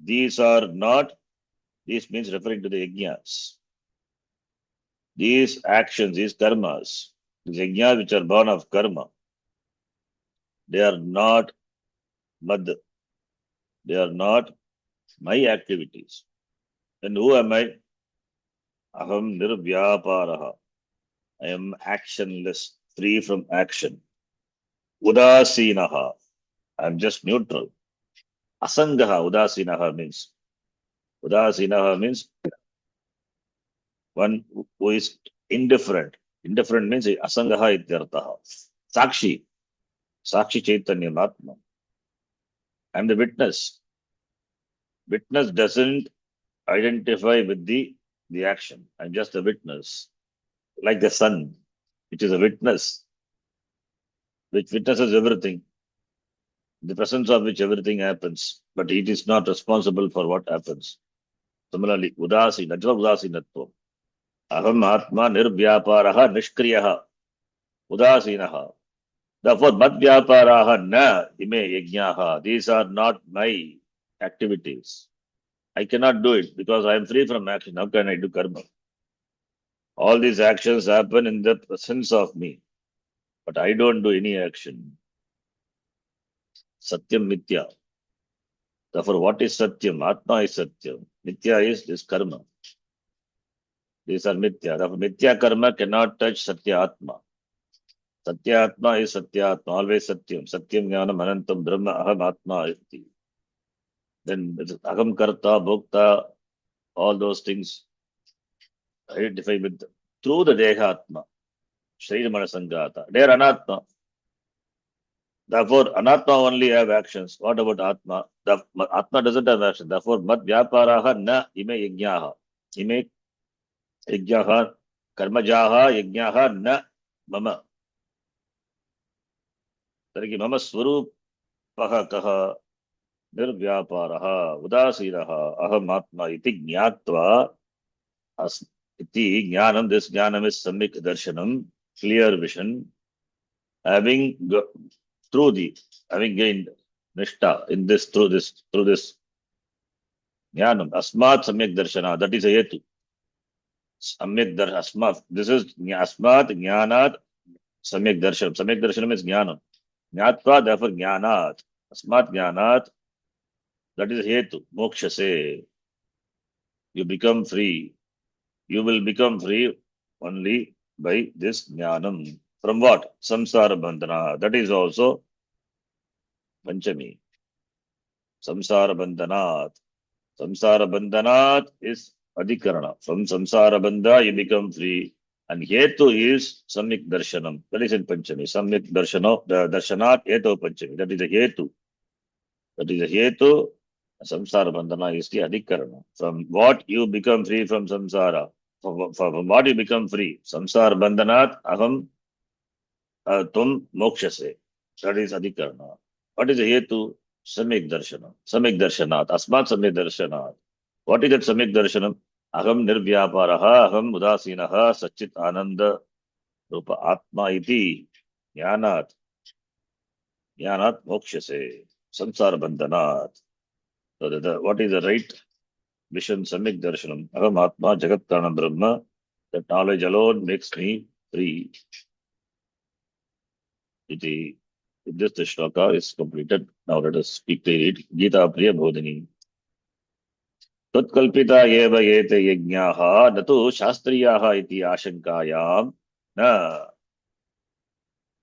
These are not, this means referring to the yajnas. These actions, these karmas, these yajnas which are born of karma, they are not mad. They are not my activities. Then who am I? Aham nirvyaparaha. I am actionless, free from action. Udasinaha. I am just neutral. Asangaha. Udasinaha means one who is indifferent. Indifferent means asangaha ityartaha. Sakshi. Sakshi Chaitanya Atma. I am the witness. Witness doesn't identify with the action. I'm just a witness. Like the sun, which is a witness, which witnesses everything, in the presence of which everything happens, but it is not responsible for what happens. Similarly, udasina, udasinatvam. Aham atma nirvyaparaha nishkriyaha. Udasinaha. Therefore, madvyaparaha na ime yajnaha. These are not my activities. I cannot do it because I am free from action. How can I do karma? All these actions happen in the presence of me, but I don't do any action. Satyam Mithya. Therefore, what is Satyam? Atma is Satyam. Mithya is this karma. These are Mithya. Therefore, Mithya karma cannot touch Satya Atma. Satya Atma is Satya Atma, always Satyam. Satyam Jnanam Anantam Brahma Aham Atma iti. Then Aham Karta, Bhokta, all those things identify with through the Deha Atma. Sharira Manasangata. They are Anatma. Therefore, Anatma only have actions. What about Atma? The Atma doesn't have action. Therefore, Mad Vyaparaha na ime yajnaha. Ime yajnaha, karmajaha yajnaha na mama. Tariki mama swarup वह कः निर्व्यापारः उदासीनः अहमात्मा इति ज्ञात्वा इति ज्ञानम, this ज्ञानम is सम्यक् दर्शनम, clear vision, having through the having gained nishta in this through this ज्ञानम अस्मात् सम्यक् दर्शना, that is a hetu. सम्यक् दर्शन अस्मात्, this is अस्मात् ज्ञानात् सम्यक् दर्शनम, सम्यक् दर्शनम is ज्ञानम, ज्ञात्वा therefore ज्ञानात्, अस्मात् ज्ञानात्, that is hetu, moksha se. You become free. You will become free only by this jnanam. From what? Samsara bandhana. That is also Panchami. Samsara bandhanat. Samsara bandhanat is adhikarana. From samsara bandha you become free. And hetu is samyak darshanam. That is in Panchami. Samyak darshanat hetu Panchami. That is a hetu. That is a hetu. Samsara bandhana is the adhikarana. From what you become free from samsara. From what you become free. Samsara bandhanat aham tum mokshase. That is adhikarana. What is the hetu? Samyak darshana. Samyak darshanat. Asmat samyak darshanat. What is that samyak darshanam? Aham nirvyaparaha, aham udasinaha, satchit ananda rupa atma iti jnanat. Jnanat mokshase. Samsara bandhanat. So what is the right vision? Samyak darshanam. Aham atma jagat karanam brahma. That knowledge alone makes me free. Iti. This shloka is completed. Now let us speak to it. Gita Priya Bodhini. Tutkalpita eva ete yajnaha natu shastriyaha iti ashankayam na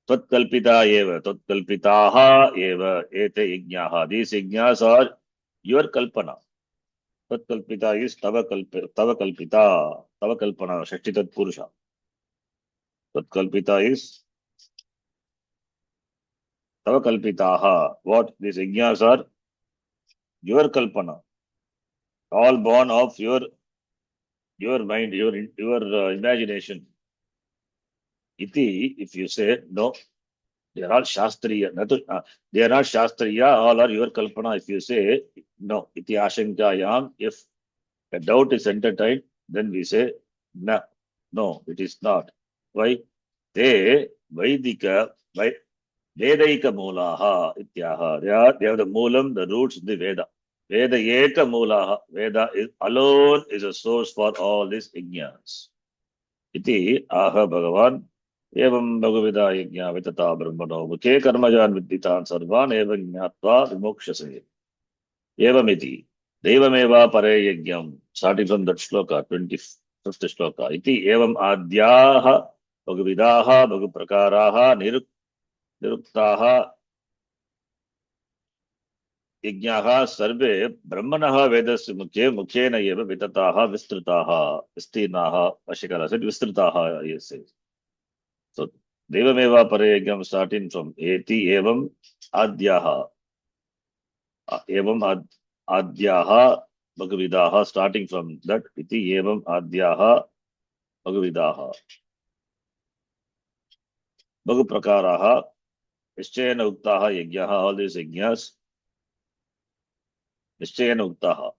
tutkalpita tutkalpitaha eva ete yajnaha. These yajnas are your kalpana. Tutkalpita is tava kalpita, tava kalpana, shashti tat purusha. Tutkalpita is tava kalpitaha. What these yajnas are? Your kalpana. All born of your mind, your imagination. Iti, if you say no, they are all shastriya. They are not shastriya. All are your kalpana. If you say no, iti ashankayam. If a doubt is entertained, then we say no. No, it is not. Why? They Vaidika Vedaika Mulaha Ityaha. They have the moolam, the roots of the Veda. Veda Eka Mulaha. Veda is alone is a source for all these yajnas. Iti aha Bhagavan. Evam Bhagavida yajna vitata brahmano mukhe karmajan vidditan sarvan evam jnatva vimokshase. Evam iti. Devameva pare yajnam. Starting from that shloka, 25th shloka. Iti evam adhyaha Bhagavidaha Bhagaprakaраha niruktaha यज्ञाः सर्वे ब्रह्मणः वेदस्य मुखेन एव वितताः विस्तृताः विस्तीर्णाः वशिकरः said विस्तृताः yes. So devameva pare yajnam starting from eti evam adhyaha bhagavidaha starting from that iti evam adhyaha bhagavidaha bhagaprakaраः nischayena uktaः yajnaः. All these yajnas nischayena uktaha.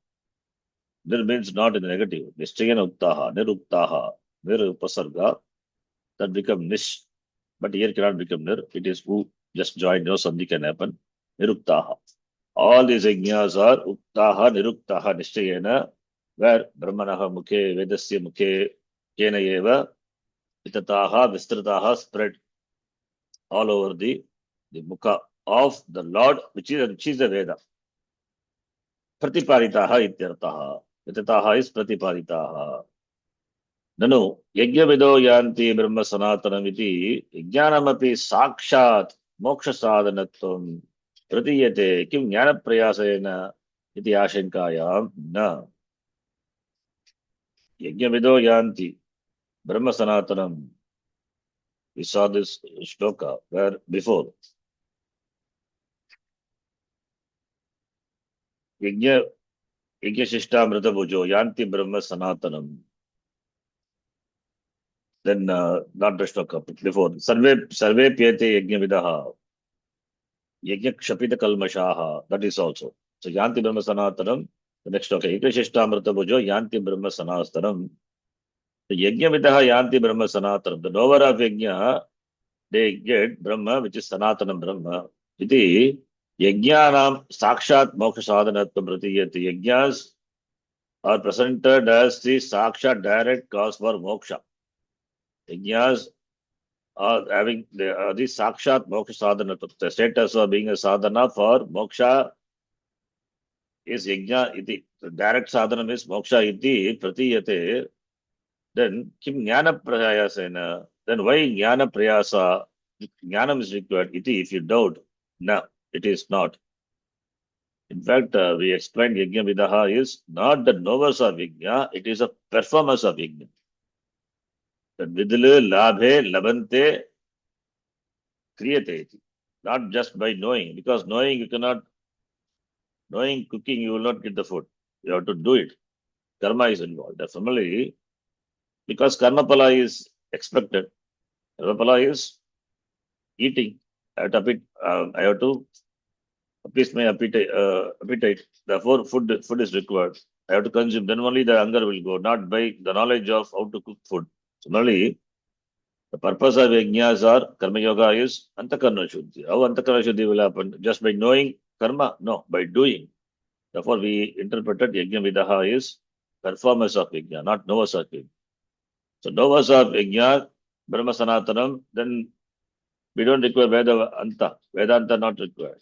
Nir means not in the negative. Nischayena uktaha, niruktaha, nirupasarga. That become nish. But here cannot become nir. It is who just joined, no sandhi can happen. Niruktaha. All these yajnas are uktaha, niruktaha, nischayena, where brahmanaha mukhe, vedasya mukhe, kena eva, vitataha, vistrataha, spread all over the mukha of the Lord, which is the Veda. प्रतिपादिताः इत्यर्थः. वितताः is प्रतिपादिताः. ननु यज्ञविदो यान्ति ब्रह्म सनातनमिति ज्ञानमपि साक्षात् मोक्षसाधनत्वं प्रतीयते किं ज्ञानप्रयासेन इति आशंकायां न. यज्ञविदो यान्ति ब्रह्म सनातनम. We saw this shloka where before Yajnashishtamrita bhujo yanti brahma sanatanam. Then not the shloka before sarve pyete yajnavidaha. yajna kshapita kalmashaha. That is also. So yanti brahma sanatanam. The next, okay. Ekashishtamrita bhujo yanti brahma sanatanam. The yajna vidaha yanti brahma sanatanam. The knower of yajna, they get Brahma, which is Sanatanam Brahma. Iti yajnanam sakshat moksha sadhanatvam pratiyati. Yajnas are presented as the sakshat direct cause for moksha. Yajnas are having the sakshat moksha sadhanatvam. The status of being a sadhana for moksha is yajna iti. The direct sadhana is moksha iti pratiyate. Then kim jnana prayasena. Then why jnana prayasa? Jnanam is required. Iti, if you doubt, no, it is not. In fact, we explained Yajna Vidaha is not the knowers of Yajna, it is a performance of Yajna. That Vidilu Labhe Labante Kriyate iti. Not just by knowing, because knowing you cannot, knowing cooking you will not get the food. You have to do it. Karma is involved. Definitely, because Karma Pala is expected. Karma Pala is eating. I have to appease my appetite. Therefore, food is required. I have to consume. Then only the hunger will go, not by the knowledge of how to cook food. Similarly, the purpose of yajnas or karma yoga is antakarna shuddhi. How antakarna shuddhi will happen? Just by knowing karma? No, by doing. Therefore, we interpreted yajna vidaha is performance of yajna, not novas of yajna. So novas of yajna, Brahma Sanatanam, then we don't require Vedanta not required.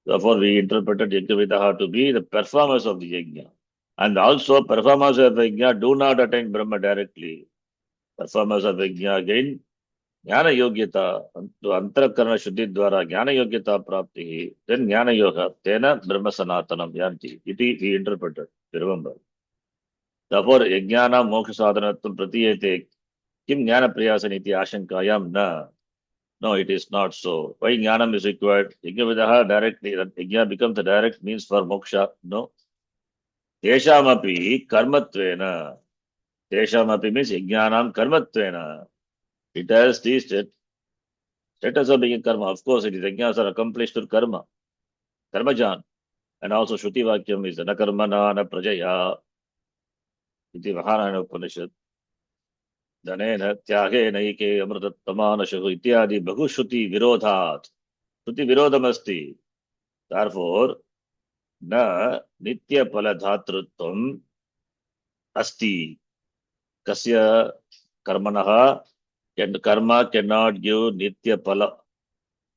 Therefore, we interpreted Yajna Vidaha to be the performance of the Yajna. And also, performance of Yajna do not attain Brahma directly. Performance of Yajna again, Jnana Yogyata, to Antarakarana Shuddhi Dwara, Jnana Yogyata Prapti, then Jnana Yoga, Tena Brahma Sanatanam Yanti. Iti we interpreted. You remember. Therefore, Yajnana Moksha Sadhanatum Pratiyate, Kim Jnana Priyasaniti Ashankayam Na. No, it is not so. Why jnanam is required? Yajna vidaha directly, that yajna becomes the direct means for moksha. No. Teshamapi karmatvena. Teshamapi means yajnanam karmatvena. It has the status of being a karma. Of course, it is yajnas are accomplished through karma. Karmajan. And also Shruti Vakyam is na karmana na prajaya. Iti Mahanayana Upanishad. Dhanena tyage naike amrutattamanashahu ityadi bahushuti virodhat. Shruti virodhamasti. Therefore, न नित्य फल धातृत्वम अस्ति कस्य कर्मणः and karma cannot give nitya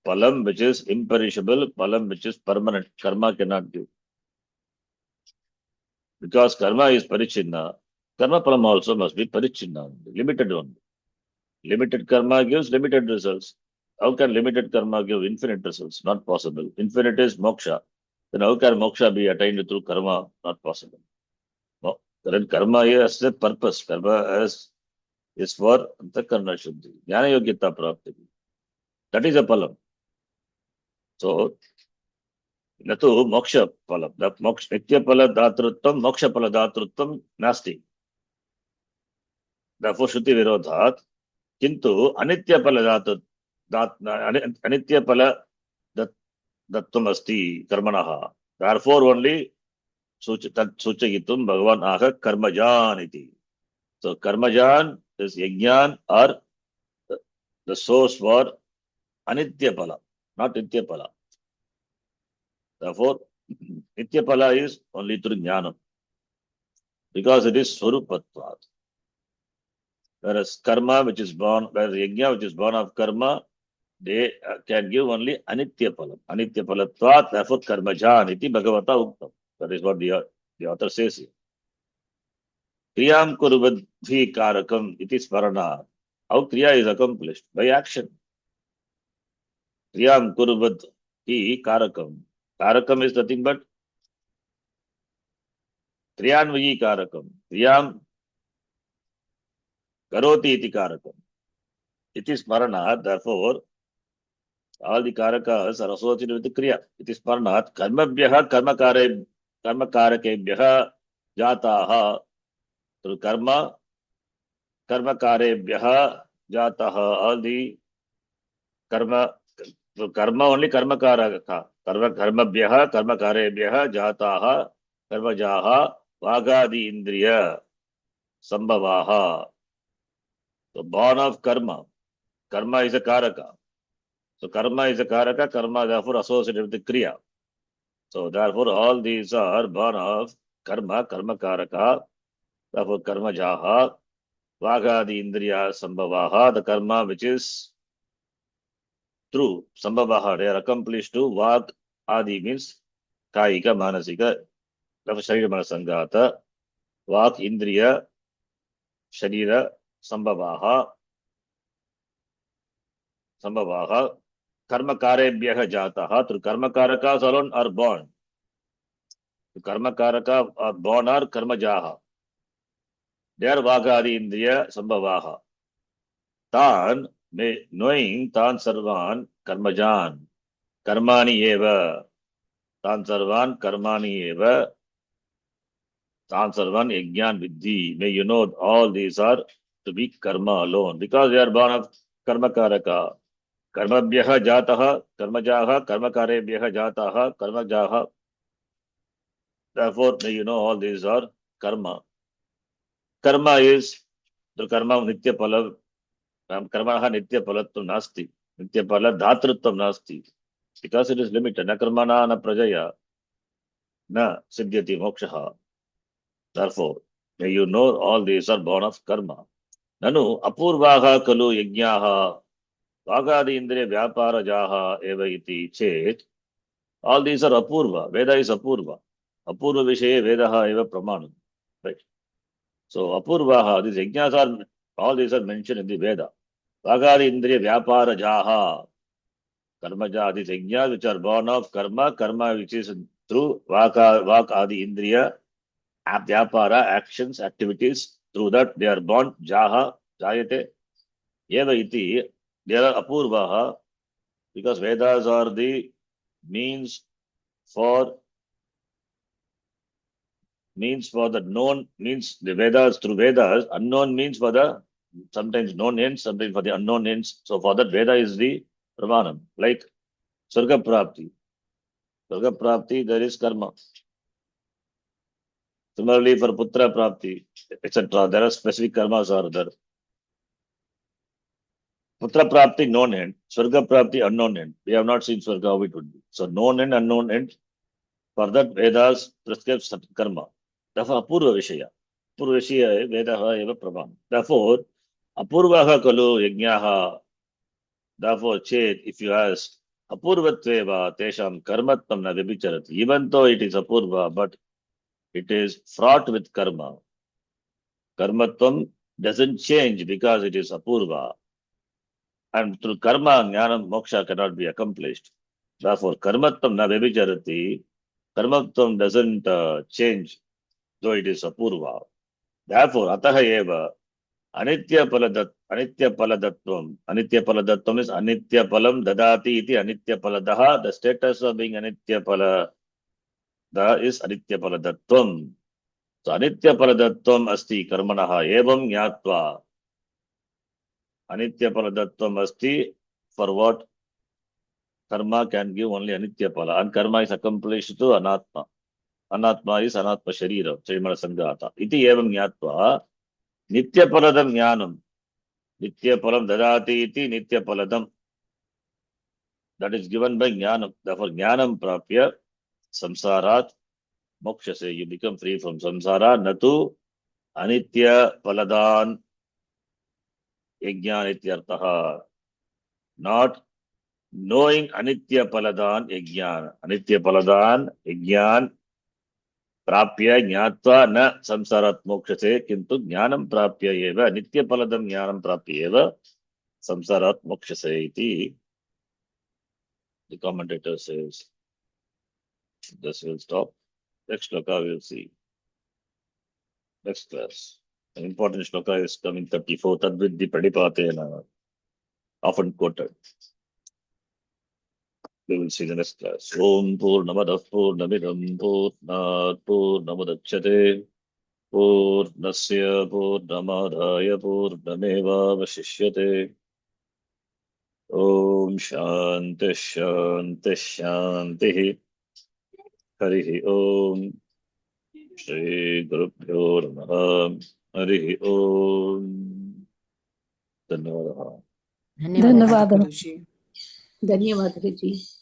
phalam which is imperishable, phalam which is permanent. Karma cannot give, because karma is parichinna. Karma phalam also must be parichinna, limited one. Limited karma gives limited results. How can limited karma give infinite results? Not possible. Infinite is moksha. Then how can moksha be attained through karma? Not possible. No. Karma has a purpose. Karma is for antakarna shuddhi. Jnana yogyata prapti. That is a phalam. So, natu moksha phalam. The nitya phala dhatrutvam, moksha phala dhatrutvam nasti. Therefore, shruti virodhat. Kintu anitya phala anitya phala Dattam asti karmanaha. Therefore, only suchayitum Bhagavan aha karmajan iti. So, karmajan is yajnan or the source for anitya phala, not nitya phala. Therefore, nitya phala is only through jnanam, because it is swarupatvat. Whereas karma, which is born, whereas yajna, which is born of karma, they can give only anitya phalam. Anitya phalatvat, therefore karmajan iti bhagavata uktam. That is what the author says here. Kriyam kurvadhi karakam iti smarana. How kriya is accomplished? By action. Kriyam kurvadhi karakam. Karakam is nothing but kriyanvayi karakam. Kriyam karoti iti karakam. It is smarana, therefore all the karakas are associated with the kriya. It is parnat. Karmabhyaha karmakarakebhyaha jataha. Through karma, karmakarebhyaha jataha. All the karma, So karma only karmakaraka. Karmabhyah, karmakarebhyah, jataha, karmajaha, vagadi indriya, sambhavaha. So born of karma. Karma is a karaka. So karma is a karaka, karma therefore associated with the kriya. So therefore all these are born of karma, karma karaka, therefore karma jaha, vagadi indriya sambhavaha, the karma which is through sambhavaha, they are accomplished to vag adi means kaika manasika, therefore sharira manasangata, vak indriya, sharira sambhavaha, karma karebhyah jataha, through karma karakas alone are born. Karma karaka are born are karma jaha. They are vagadi indriya sambhavaha. Tan, knowing tan sarvan karmajan, karmani eva, tan sarvan karmani eva, tan sarvan yajnan vidhi. May you know all these are to be karma alone because they are born of karma karaka. Karmabhyah jataha, karmajaha, karmakarebhyah jataha, karmajaha. Therefore, may you know all these are karma. Karma is the karma nitya pala. Karma nitya palatvam nasti. Nitya pala dhatritvam nasti. Because it is limited. Na karmana na prajaya na siddhyati mokshaha. Therefore, may you know all these are born of karma. Nanu apurvaha kalu yajnaha vagadi indriya vyaparajaha eva iti chet. All these are apurva. Veda is apurva. Apurva vishaye vedaha eva pramanam. Right. So apurvaha, these yajnas are, all these are mentioned in the Veda. Vagadi indriya vyaparajaha. Karmaja, these yajnas which are born of karma, karma which is through vak adi indriya, vyapara, actions, activities, through that they are born, jaha, jayate, eva iti, they are apurvaha, because Vedas are the means for the known, means the Vedas, through Vedas, unknown means for the sometimes known ends, sometimes for the unknown ends. So for that, Veda is the pramanam, like Sarga Prapti. Sarga Prapti, there is karma. Similarly, for Putra Prapti, etc., there are specific karmas are there. Putra Prapti, known end. Swarga Prapti, unknown end. We have not seen Swarga, how it would be. So, known and unknown end. For that, Vedas prescribe karma. Therefore, Apurva Vishaya. Apurva Vishaya, Vedaha eva Prabhan. Therefore, Apurvaha kalu yajnaha. Therefore, Chet, if you ask, Apurvatveva tesham karmattam na vibhicharati. Even though it is Apurva, but it is fraught with karma. Karmatvam doesn't change because it is Apurva. And through karma, jnana, moksha cannot be accomplished. Therefore, karmatvam na vibhicharati. Karmatvam doesn't change, though it is apurva. Therefore, ataha eva, anitya paladatvam. Anitya paladatvam is anitya palam dadati iti anitya paladaha. The status of being anitya palada is anitya paladatvam. So, anitya paladatvam asti karmanaha evam jnatva. Anitya paladatvam asti, for what? Karma can give only anitya pala, and karma is accomplished to anatma. Anatma is anatma sharira, Charimana Sangata. Iti evam jnatva, nitya paladam jnanam. Nitya palam dadati iti nitya paladam. That is given by jnanam. Therefore, jnanam prapya samsarat mokshase. You become free from samsara. Natu anitya paladan yajnan ityartaha. Not knowing anitya paladan yajnan. Anitya paladan yajnan प्राप्य ज्ञात्वा न संसारात् मोक्षसे किंतु ज्ञानं प्राप्य एव नित्य फलदं ज्ञानं प्राप्य एव संसारात् मोक्षसे इति the commentator says. This will stop. Next shloka we will see. Next class. An important shloka is coming 34. Tadviddhi pradipatena. Often quoted. We will see the next class. Om Purnamadah Purnamidam Purnat Purnamudachyate Purnasya Purnamadhaya Purnameva Vashishyate Om Shanti शांति शांति। हरि ओम। श्री गुरुभ्यो नमः। हरि ओम। धन्यवाद। ధన్యవాదాలు गुरुजी। ధన్యవాదాలు G.